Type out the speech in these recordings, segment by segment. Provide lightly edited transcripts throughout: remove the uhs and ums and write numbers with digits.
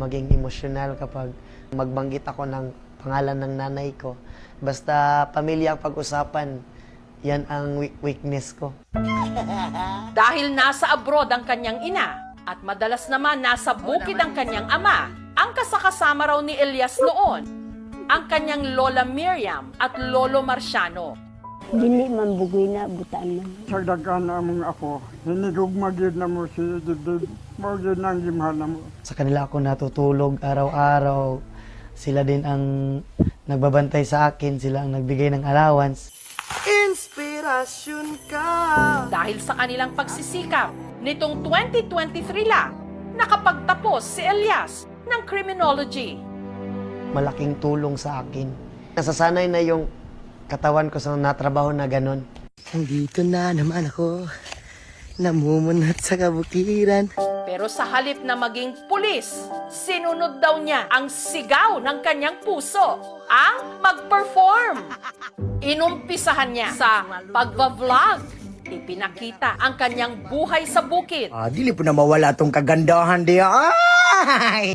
maging emosyonal kapag magbanggit ako ng pangalan ng nanay ko. Basta pamilya ang pag-usapan, yan ang weakness ko. Dahil nasa abroad ang kanyang ina at madalas naman nasa bukid ang kanyang ama, ang kasakasama raw ni Elias noon, ang kanyang Lola Miriam at Lolo Marciano. Dili man bugoy na butaan man. Sa dagan among ako, hinigugma gyud na mo si Dibdib, mo gyud nang gimahal na mo. Sa kanila ako natutulog araw-araw. Sila din ang nagbabantay sa akin, sila ang nagbigay ng allowance. Inspirasyon ka. Dahil sa kanilang pagsisikap, nitong 2023 lang, nakapagtapos si Elias ng criminology. Malaking tulong sa akin. Nasasanay na yung katawan ko sa natrabaho na ganun. Nandito na naman ako, namumunat sa kabukiran. Pero sa halip na maging pulis, sinunod daw niya ang sigaw ng kanyang puso, ang mag-perform. Inumpisahan niya sa pagva-vlog. Ipinakita ang kanyang buhay sa bukid. Dili po na mawala tong kagandahan diya. Ay!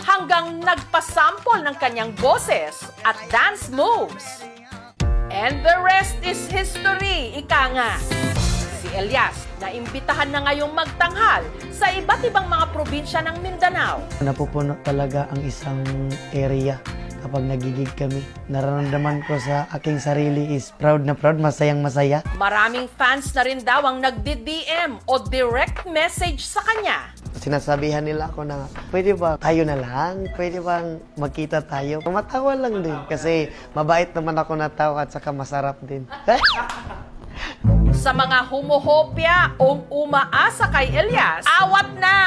Hanggang nagpasample ng kanyang boses at dance moves. And the rest is history, ika nga. Si Elias na imbitahan na ngayong magtanghal sa iba't ibang mga probinsya ng Mindanao. Napupuno talaga ang isang area kapag nagigig kami. Nararamdaman ko sa aking sarili is proud na proud, masayang masaya. Maraming fans na rin daw ang nagdi-DM o direct message sa kanya. Sinasabihan nila ako na, pwede ba tayo na lang? Pwede bang magkita tayo? Matawa lang din kasi mabait naman ako na tao at saka masarap din. Sa mga humuhopya o umaasa kay Elias, awat na!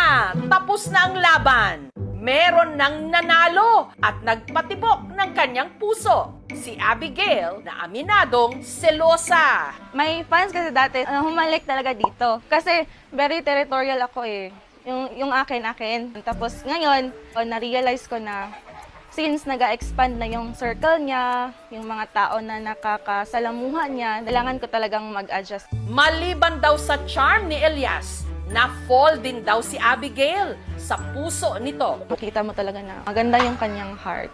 Tapos na ang laban! Meron nang nanalo at nagpatibok ng kanyang puso. Si Abigail na aminadong selosa. May fans kasi dati, humalik talaga dito. Kasi very territorial ako eh. Yung akin. Tapos ngayon, na-realize ko na since nag-expand na yung circle niya, yung mga tao na nakakasalamuha niya, kailangan ko talagang mag-adjust. Maliban daw sa charm ni Elias, na-fall din daw si Abigail sa puso nito. Makita mo talaga na maganda yung kanyang heart.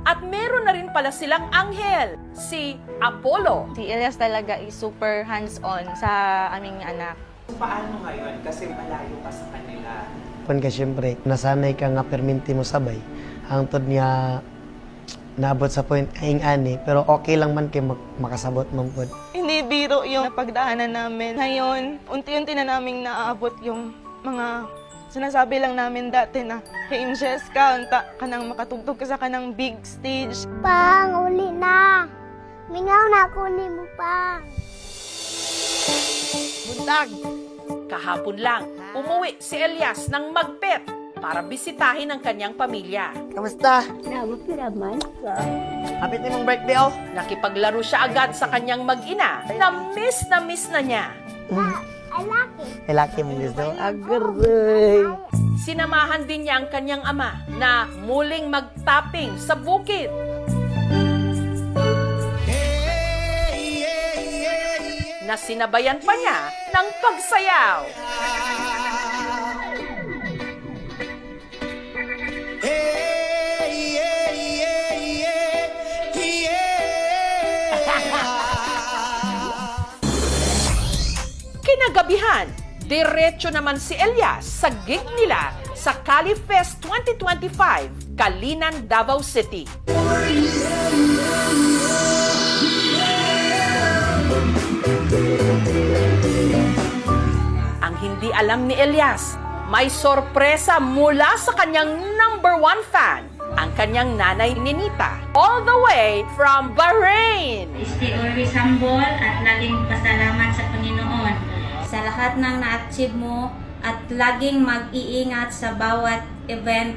At meron na rin pala silang anghel, si Apollo. Si Elias talaga is super hands-on sa aming anak. Paano ngayon? Kasi malayo pa sa kanila. Ka syempre, nasanay ka nga perminti mo sabay. Hangtod niya naabot sa point aing ani, pero okay lang man kay makasabot man pod. Hindi biro yung napagdaanan namin. Ngayon, unti-unti na naming naaabot yung mga sinasabi lang namin dati na kay Injes ka, unta ka nang makatugtog ka sa kanang big stage. Pang, uli na. Mingaw na ako ni mo, Pang. Buntag! Kahapon lang, umuwi si Elias ng Magpet para bisitahin ang kanyang pamilya. Kamusta? Nagpiraman ka. Happy mong birthday oh. Nakipaglaro siya agad sa kanyang mag-ina na miss na niya. Ay, laki mo gusto. Agoy. Sinamahan din niya ang kanyang ama na muling mag-tapping sa bukid. Na sinabayan pa niya ng pagsayaw. Kinagabihan, diretso naman si Elias sa gig nila sa Cali Fest 2025, Kalinan, Davao City. Ang hindi alam ni Elias, may sorpresa mula sa kanyang #1 fan, ang kanyang nanay Ninita, all the way from Bahrain. Stay always humble at laging pasalamat sa Panginoon sa lahat ng na-achieve mo at laging mag-iingat sa bawat event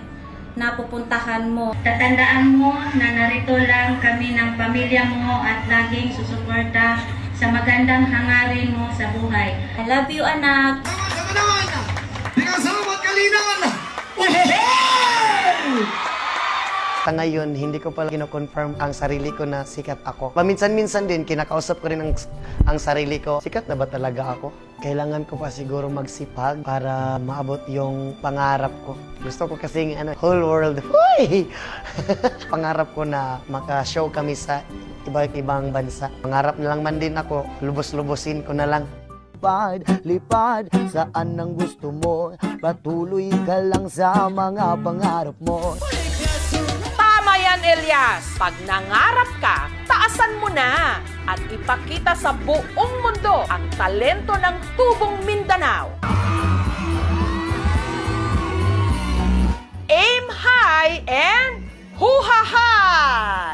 na pupuntahan mo. Tatandaan mo na narito lang kami ng pamilya mo at laging susuporta sa magandang hangarin mo sa buhay. I love you, anak! Sa ngayon, hindi ko pala kino-confirm ang sarili ko na sikat ako. Paminsan-minsan din, kinakausap ko rin ang sarili ko. Sikat na ba talaga ako? Kailangan ko pa siguro magsipag para maabot yung pangarap ko. Gusto ko kasing whole world. Huy! Pangarap ko na maka-show kami sa iba't ibang bansa. Pangarap na lang man din ako, lubos-lubosin ko na lang. Lipad, saan ang gusto mo? Patuloy ka lang sa mga pangarap mo. Tama yan, Elias. Pag nangarap ka, taasan mo na at ipakita sa buong mundo ang talento ng Tubong Mindanao. Aim high and huha high!